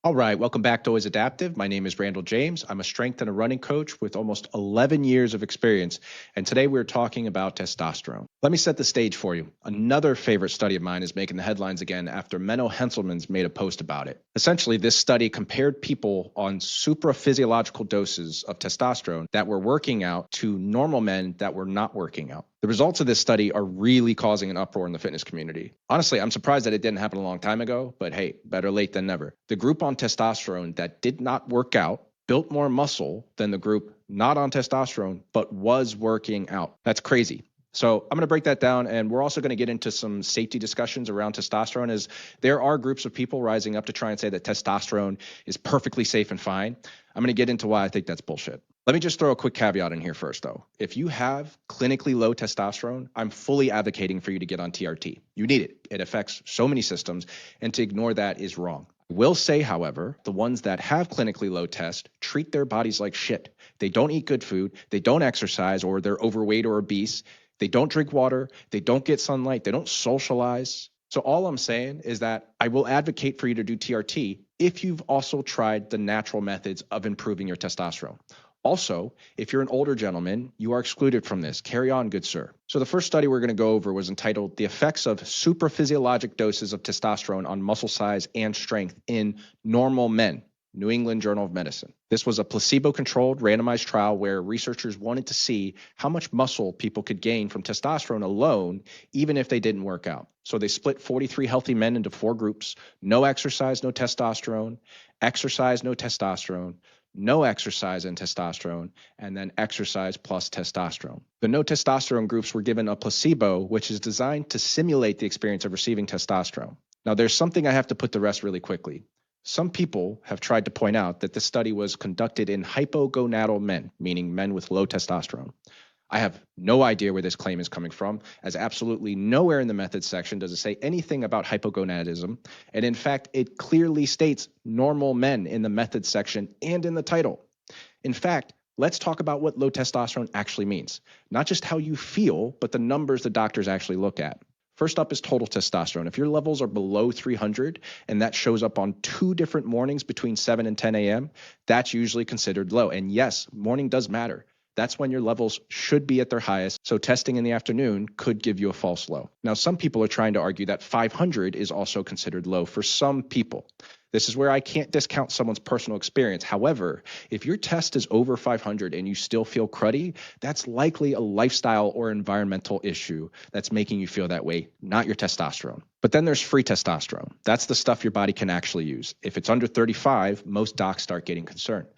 All right, welcome back to Always Adaptive. My name is Randall James. I'm a strength and a running coach with almost 11 years of experience, and today we're talking about testosterone. Let me set the stage for you. Another favorite study of mine is making the headlines again after Menno Henselmans made a post about it. Essentially, this study compared people on supraphysiological doses of testosterone that were working out to normal men that were not working out. The results of this study are really causing an uproar in the fitness community. Honestly, I'm surprised that it didn't happen a long time ago, but hey, better late than never. The group on testosterone that did not work out built more muscle than the group not on testosterone, but was working out. That's crazy. So I'm going to break that down, and we're also going to get into some safety discussions around testosterone, as there are groups of people rising up to try and say that testosterone is perfectly safe and fine. I'm going to get into why I think that's bullshit. Let me just throw a quick caveat in here first, though. If you have clinically low testosterone, I'm fully advocating for you to get on TRT. You need it. It affects so many systems, and to ignore that is wrong. I will say, however, the ones that have clinically low test treat their bodies like shit. They don't eat good food, they don't exercise, or they're overweight or obese. They don't drink water, they don't get sunlight, they don't socialize. So all I'm saying is that I will advocate for you to do TRT if you've also tried the natural methods of improving your testosterone. Also, if you're an older gentleman, you are excluded from this. Carry on, good sir. So the first study we're going to go over was entitled The Effects of Supraphysiologic Doses of Testosterone on Muscle Size and Strength in Normal Men, New England Journal of Medicine. This was a placebo-controlled randomized trial where researchers wanted to see how much muscle people could gain from testosterone alone, even if they didn't work out. So they split 43 healthy men into 4 groups: no exercise, no testosterone; exercise, no testosterone; no exercise and testosterone; and then exercise plus testosterone. The no testosterone groups were given a placebo, which is designed to simulate the experience of receiving testosterone. Now, there's something I have to put to rest really quickly. Some people have tried to point out that this study was conducted in hypogonadal men, meaning men with low testosterone. I have no idea where this claim is coming from, as absolutely nowhere in the methods section does it say anything about hypogonadism, and in fact, it clearly states normal men in the methods section and in the title. In fact, let's talk about what low testosterone actually means. Not just how you feel, but the numbers the doctors actually look at. First up is total testosterone. If your levels are below 300 and that shows up on 2 different mornings between 7 and 10 a.m., that's usually considered low. And yes, morning does matter. That's when your levels should be at their highest, so testing in the afternoon could give you a false low. Now, some people are trying to argue that 500 is also considered low for some people. This is where I can't discount someone's personal experience. However, if your test is over 500 and you still feel cruddy, that's likely a lifestyle or environmental issue that's making you feel that way, not your testosterone. But then there's free testosterone. That's the stuff your body can actually use. If it's under 35, most docs start getting concerned.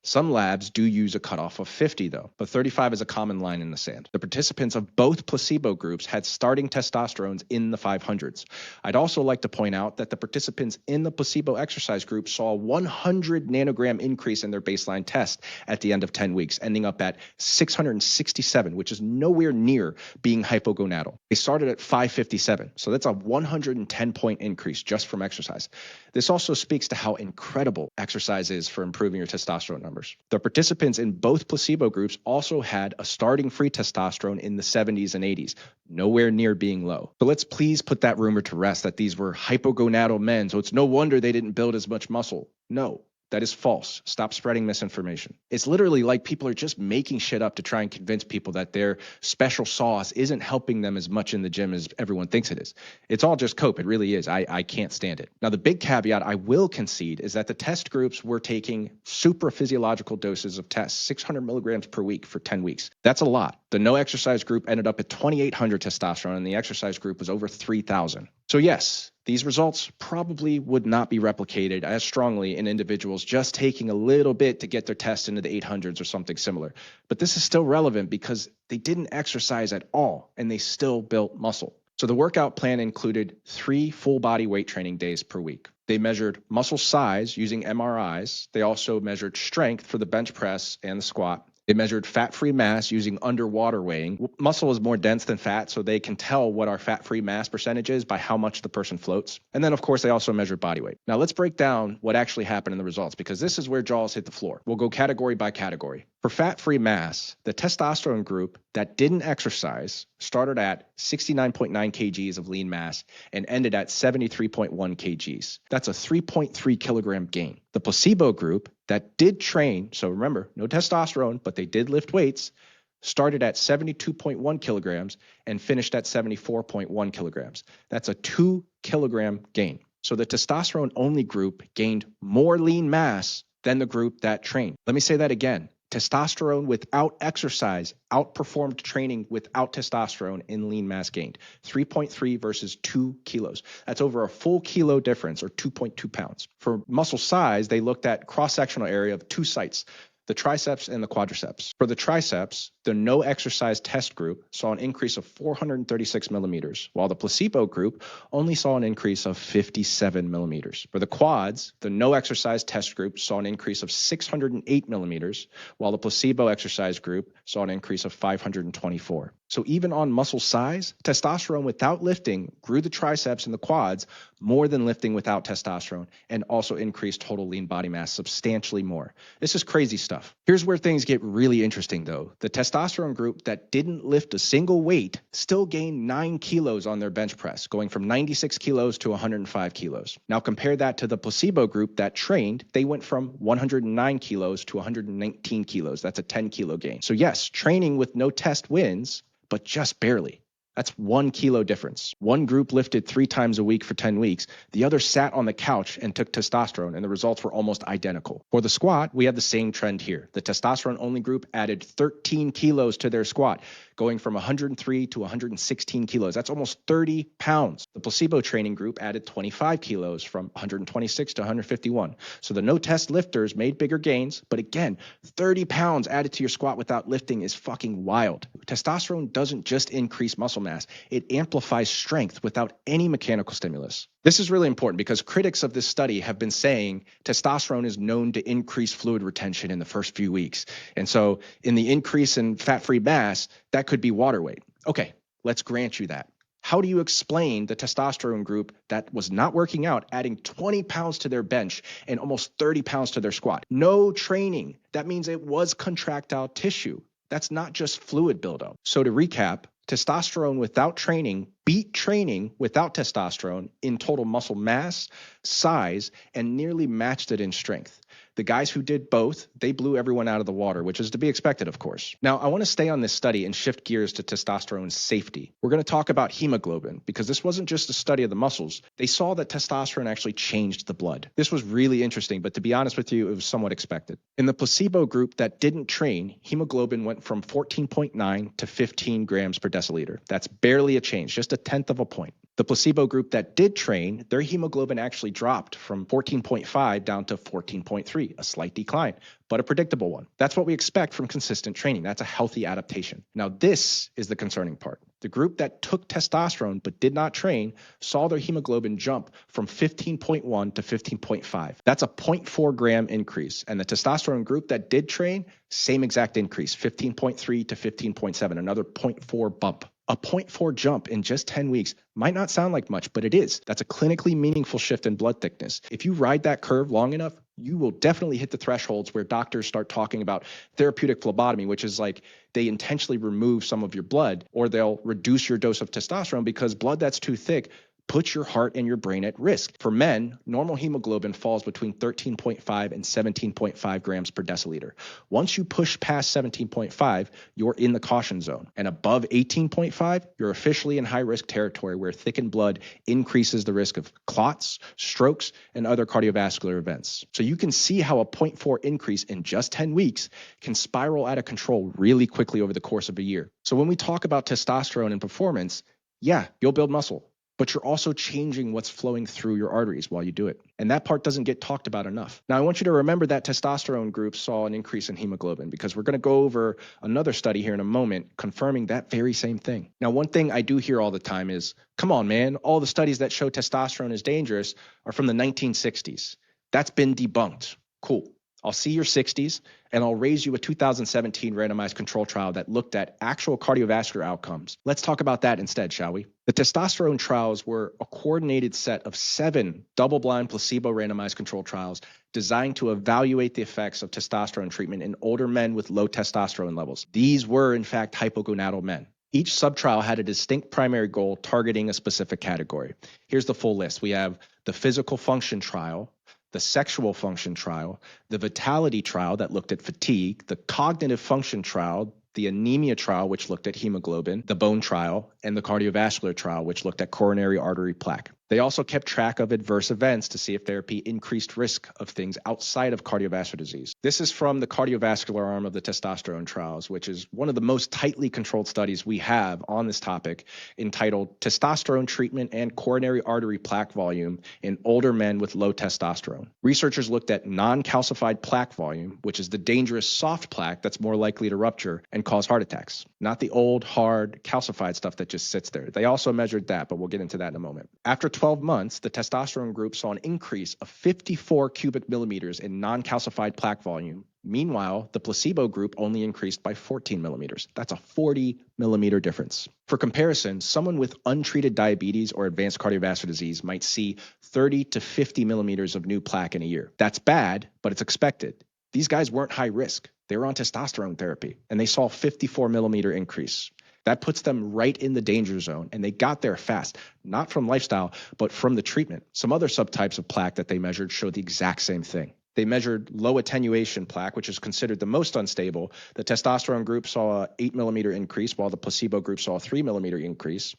Some labs do use a cutoff of 50, though, but 35 is a common line in the sand. The participants of both placebo groups had starting testosterones in the 500s. I'd also like to point out that the participants in the placebo exercise group saw a 100 nanogram increase in their baseline test at the end of 10 weeks, ending up at 667, which is nowhere near being hypogonadal. They started at 557, so that's a 110-point increase just from exercise. This also speaks to how incredible exercise is for improving your testosterone numbers. The participants in both placebo groups also had a starting free testosterone in the 70s and 80s, nowhere near being low. So let's please put that rumor to rest that these were hypogonadal men, so it's no wonder they didn't build as much muscle. No. That is false. Stop spreading misinformation. It's literally like people are just making shit up to try and convince people that their special sauce isn't helping them as much in the gym as everyone thinks it is. It's all just cope. It really is. I can't stand it. Now, the big caveat I will concede is that the test groups were taking supraphysiological doses of tests, 600 milligrams per week for 10 weeks. That's a lot. The no exercise group ended up at 2,800 testosterone, and the exercise group was over 3,000. So yes, these results probably would not be replicated as strongly in individuals just taking a little bit to get their test into the 800s or something similar. But this is still relevant because they didn't exercise at all and they still built muscle. So the workout plan included 3 full body weight training days per week. They measured muscle size using MRIs. They also measured strength for the bench press and the squat. They measured fat-free mass using underwater weighing. Muscle is more dense than fat, so they can tell what our fat-free mass percentage is by how much the person floats. And then, of course, they also measured body weight. Now, let's break down what actually happened in the results, because this is where jaws hit the floor. We'll go category by category. For fat-free mass, the testosterone group that didn't exercise started at 69.9 kgs of lean mass and ended at 73.1 kgs. That's a 3.3 kilogram gain. The placebo group that did train, so remember, no testosterone, but they did lift weights, started at 72.1 kilograms and finished at 74.1 kilograms. That's a 2 kilogram gain. So the testosterone-only group gained more lean mass than the group that trained. Let me say that again. Testosterone without exercise outperformed training without testosterone in lean mass gained. 3.3 versus 2 kilos. That's over a full kilo difference, or 2.2 pounds. For muscle size, they looked at cross-sectional area of 2 sites, the triceps and the quadriceps. For the triceps, the no exercise test group saw an increase of 436 millimeters, while the placebo group only saw an increase of 57 millimeters. For the quads, the no exercise test group saw an increase of 608 millimeters, while the placebo exercise group saw an increase of 524. So even on muscle size, testosterone without lifting grew the triceps and the quads more than lifting without testosterone, and also increased total lean body mass substantially more. This is crazy stuff. Here's where things get really interesting though. The testosterone group that didn't lift a single weight still gained 9 kilos on their bench press, going from 96 kilos to 105 kilos. Now compare that to the placebo group that trained. They went from 109 kilos to 119 kilos. That's a 10 kilo gain. So yes, training with no test wins, but just barely. That's 1 kilo difference. One group lifted 3 times a week for 10 weeks. The other sat on the couch and took testosterone, and the results were almost identical. For the squat, we had the same trend here. The testosterone-only group added 13 kilos to their squat, going from 103 to 116 kilos. That's almost 30 pounds. The placebo training group added 25 kilos from 126 to 151. So the no-test lifters made bigger gains, but again, 30 pounds added to your squat without lifting is fucking wild. Testosterone doesn't just increase muscle mass, it amplifies strength without any mechanical stimulus. This is really important because critics of this study have been saying testosterone is known to increase fluid retention in the first few weeks. And so in the increase in fat-free mass, that could be water weight. Okay, let's grant you that. How do you explain the testosterone group that was not working out adding 20 pounds to their bench and almost 30 pounds to their squat? No training. That means it was contractile tissue. That's not just fluid buildup. So to recap, testosterone without training beat training without testosterone in total muscle mass, size, and nearly matched it in strength. The guys who did both, they blew everyone out of the water, which is to be expected, of course. Now, I want to stay on this study and shift gears to testosterone's safety. We're going to talk about hemoglobin because this wasn't just a study of the muscles. They saw that testosterone actually changed the blood. This was really interesting, but to be honest with you, it was somewhat expected. In the placebo group that didn't train, hemoglobin went from 14.9 to 15 grams per deciliter. That's barely a change, just a tenth of a point. The placebo group that did train, their hemoglobin actually dropped from 14.5 down to 14.3, a slight decline, but a predictable one. That's what we expect from consistent training. That's a healthy adaptation. Now, this is the concerning part. The group that took testosterone but did not train saw their hemoglobin jump from 15.1 to 15.5. That's a 0.4 gram increase. And the testosterone group that did train, same exact increase, 15.3 to 15.7, another 0.4 bump. A 0.4 jump in just 10 weeks might not sound like much, but it is. That's a clinically meaningful shift in blood thickness. If you ride that curve long enough, you will definitely hit the thresholds where doctors start talking about therapeutic phlebotomy, which is like they intentionally remove some of your blood, or they'll reduce your dose of testosterone because blood that's too thick puts your heart and your brain at risk. For men, normal hemoglobin falls between 13.5 and 17.5 grams per deciliter. Once you push past 17.5, you're in the caution zone. And above 18.5, you're officially in high-risk territory where thickened blood increases the risk of clots, strokes, and other cardiovascular events. So you can see how a 0.4 increase in just 10 weeks can spiral out of control really quickly over the course of a year. So when we talk about testosterone and performance, yeah, you'll build muscle, but you're also changing what's flowing through your arteries while you do it. And that part doesn't get talked about enough. Now, I want you to remember that testosterone group saw an increase in hemoglobin because we're going to go over another study here in a moment confirming that very same thing. Now, one thing I do hear all the time is, come on, man, all the studies that show testosterone is dangerous are from the 1960s. That's been debunked. Cool. I'll see your 60s, and I'll raise you a 2017 randomized control trial that looked at actual cardiovascular outcomes. Let's talk about that instead, shall we? The testosterone trials were a coordinated set of 7 double-blind placebo-randomized controlled trials designed to evaluate the effects of testosterone treatment in older men with low testosterone levels. These were, in fact, hypogonadal men. Each subtrial had a distinct primary goal targeting a specific category. Here's the full list. We have the physical function trial, the sexual function trial, the vitality trial that looked at fatigue, the cognitive function trial, the anemia trial, which looked at hemoglobin, the bone trial, and the cardiovascular trial, which looked at coronary artery plaque. They also kept track of adverse events to see if therapy increased risk of things outside of cardiovascular disease. This is from the cardiovascular arm of the testosterone trials, which is one of the most tightly controlled studies we have on this topic, entitled Testosterone Treatment and Coronary Artery Plaque Volume in Older Men with Low Testosterone. Researchers looked at non-calcified plaque volume, which is the dangerous soft plaque that's more likely to rupture and cause heart attacks, not the old, hard, calcified stuff that just sits there. They also measured that, but we'll get into that in a moment. After 12 months, the testosterone group saw an increase of 54 cubic millimeters in non-calcified plaque volume. Meanwhile, the placebo group only increased by 14 millimeters. That's a 40 millimeter difference. For comparison, someone with untreated diabetes or advanced cardiovascular disease might see 30 to 50 millimeters of new plaque in a year. That's bad, but it's expected. These guys weren't high risk. They were on testosterone therapy, and they saw a 54 millimeter increase. That puts them right in the danger zone, and they got there fast, not from lifestyle, but from the treatment. Some other subtypes of plaque that they measured showed the exact same thing. They measured low attenuation plaque, which is considered the most unstable. The testosterone group saw an 8 millimeter increase, while the placebo group saw a 3 millimeter increase.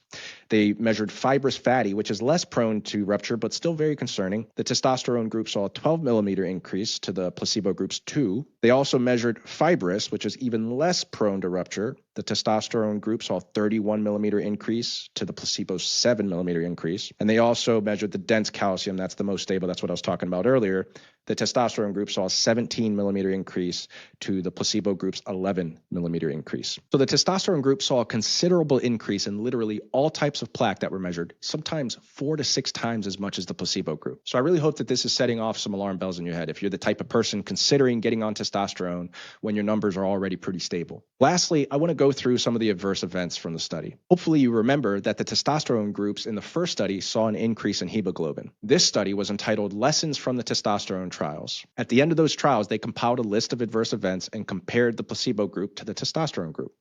They measured fibrous fatty, which is less prone to rupture, but still very concerning. The testosterone group saw a 12 millimeter increase to the placebo group's 2. They also measured fibrous, which is even less prone to rupture. The testosterone group saw a 31 millimeter increase to the placebo's 7 millimeter increase. And they also measured the dense calcium. That's the most stable. That's what I was talking about earlier. The testosterone group saw a 17 millimeter increase to the placebo group's 11 millimeter increase. So the testosterone group saw a considerable increase in literally all types of plaque that were measured, sometimes 4 to 6 times as much as the placebo group. So I really hope that this is setting off some alarm bells in your head if you're the type of person considering getting on testosterone when your numbers are already pretty stable. Lastly, I want to go through some of the adverse events from the study. Hopefully you remember that the testosterone groups in the first study saw an increase in hemoglobin. This study was entitled Lessons from the Testosterone Trials. At the end of those trials, they compiled a list of adverse events and compared the placebo group to the testosterone group.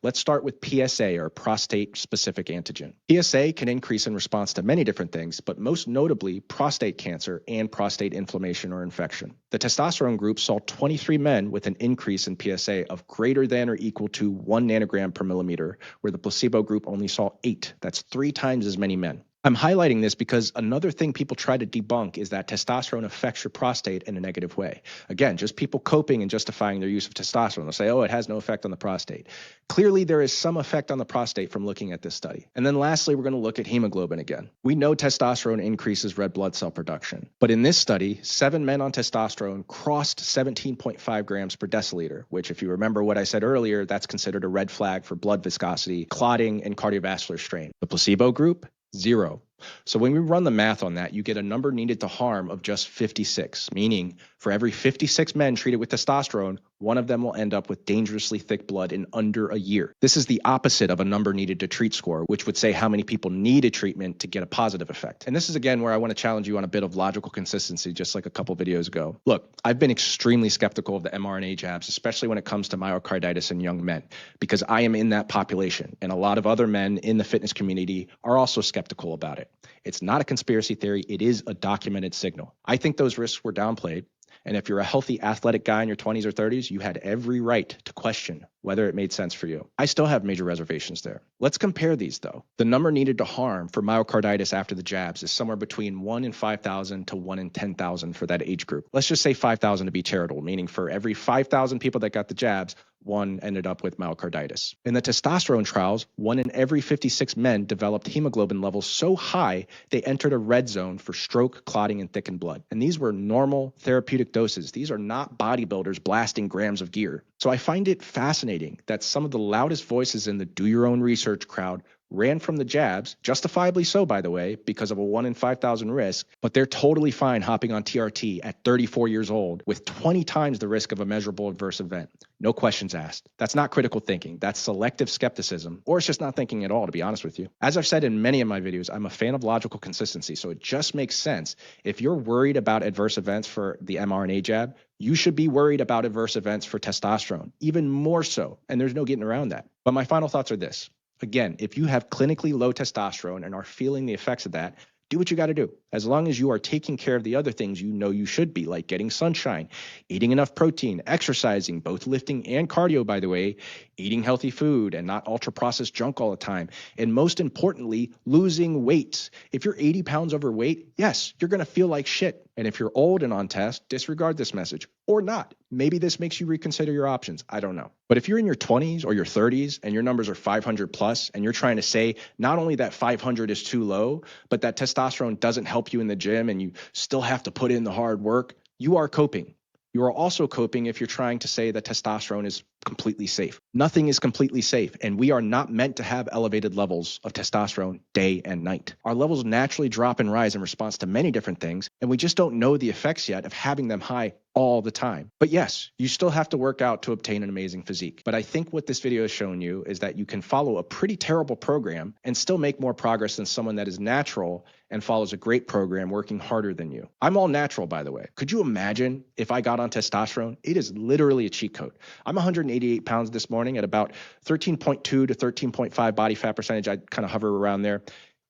Let's start with PSA, or prostate-specific antigen. PSA can increase in response to many different things, but most notably prostate cancer and prostate inflammation or infection. The testosterone group saw 23 men with an increase in PSA of greater than or equal to 1 nanogram per millimeter, where the placebo group only saw 8. That's 3 times as many men. I'm highlighting this because another thing people try to debunk is that testosterone affects your prostate in a negative way. Again, just people coping and justifying their use of testosterone. They'll say, oh, it has no effect on the prostate. Clearly, there is some effect on the prostate from looking at this study. And then lastly, we're going to look at hemoglobin again. We know testosterone increases red blood cell production. But in this study, 7 men on testosterone crossed 17.5 grams per deciliter, which, if you remember what I said earlier, that's considered a red flag for blood viscosity, clotting, and cardiovascular strain. The placebo group, 0. So when we run the math on that, you get a number needed to harm of just 56, meaning for every 56 men treated with testosterone, one of them will end up with dangerously thick blood in under a year. This is the opposite of a number needed to treat score, which would say how many people need a treatment to get a positive effect. And this is, again, where I want to challenge you on a bit of logical consistency, just like a couple videos ago. Look, I've been extremely skeptical of the mRNA jabs, especially when it comes to myocarditis in young men, because I am in that population, and a lot of other men in the fitness community are also skeptical about it. It's not a conspiracy theory. It is a documented signal. I think those risks were downplayed. And if you're a healthy athletic guy in your 20s or 30s, you had every right to question whether it made sense for you. I still have major reservations there. Let's compare these, though. The number needed to harm for myocarditis after the jabs is somewhere between 1 in 5,000 to 1 in 10,000 for that age group. Let's just say 5,000 to be charitable, meaning for every 5,000 people that got the jabs, 1 ended up with myocarditis. In the testosterone trials, 1 in every 56 men developed hemoglobin levels so high they entered a red zone for stroke, clotting, and thickened blood. And these were normal therapeutic doses. These are not bodybuilders blasting grams of gear. So I find it fascinating that some of the loudest voices in the do your own research crowd ran from the jabs, justifiably so, by the way, because of a 1 in 5,000 risk, but they're totally fine hopping on TRT at 34 years old with 20 times the risk of a measurable adverse event. No questions asked. That's not critical thinking. That's selective skepticism, or it's just not thinking at all, to be honest with you. As I've said in many of my videos, I'm a fan of logical consistency, so it just makes sense. If you're worried about adverse events for the mRNA jab, you should be worried about adverse events for testosterone, even more so, and there's no getting around that. But my final thoughts are this. Again, if you have clinically low testosterone and are feeling the effects of that, do what you got to do. As long as you are taking care of the other things you know you should be, like getting sunshine, eating enough protein, exercising, both lifting and cardio, by the way, eating healthy food and not ultra-processed junk all the time, and most importantly, losing weight. If you're 80 pounds overweight, yes, you're going to feel like shit. And if you're old and on test, disregard this message. Or not. Maybe this makes you reconsider your options. I don't know. But if you're in your 20s or your 30s and your numbers are 500 plus, and you're trying to say not only that 500 is too low, but that testosterone doesn't help you in the gym and you still have to put in the hard work, you are coping. You are also coping if you're trying to say that testosterone is completely safe. Nothing is completely safe, and we are not meant to have elevated levels of testosterone day and night. Our levels naturally drop and rise in response to many different things, and we just don't know the effects yet of having them high all the time. But yes, you still have to work out to obtain an amazing physique. But I think what this video has shown you is that you can follow a pretty terrible program and still make more progress than someone that is natural and follows a great program working harder than you. I'm all natural, by the way. Could you imagine if I got on testosterone? It is literally a cheat code. I'm 188 pounds this morning at about 13.2 to 13.5 body fat percentage. I kind of hover around there.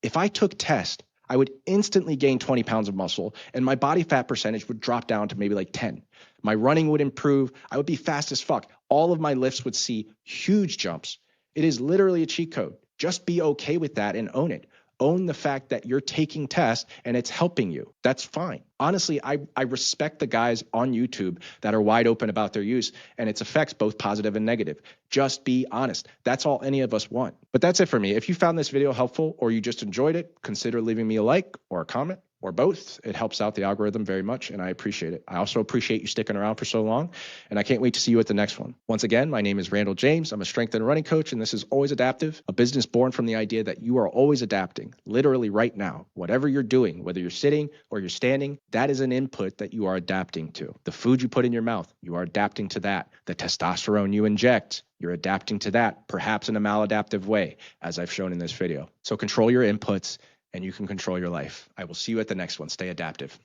If I took test, I would instantly gain 20 pounds of muscle and my body fat percentage would drop down to maybe like 10. My running would improve. I would be fast as fuck. All of my lifts would see huge jumps. It is literally a cheat code. Just be okay with that and own it. Own the fact that you're taking tests and it's helping you. That's fine. Honestly, I respect the guys on YouTube that are wide open about their use and its effects, both positive and negative. Just be honest. That's all any of us want. But that's it for me. If you found this video helpful or you just enjoyed it, consider leaving me a like or a comment or both. It helps out the algorithm very much, and I appreciate it. I also appreciate you sticking around for so long, and I can't wait to see you at the next one. Once again, my name is Randall James. I'm a strength and running coach, and this is Always Adaptive, a business born from the idea that you are always adapting, literally right now. Whatever you're doing, whether you're sitting or you're standing, that is an input that you are adapting to. The food you put in your mouth, you are adapting to that. The testosterone you inject, you're adapting to that, perhaps in a maladaptive way, as I've shown in this video. So control your inputs, and you can control your life. I will see you at the next one. Stay adaptive.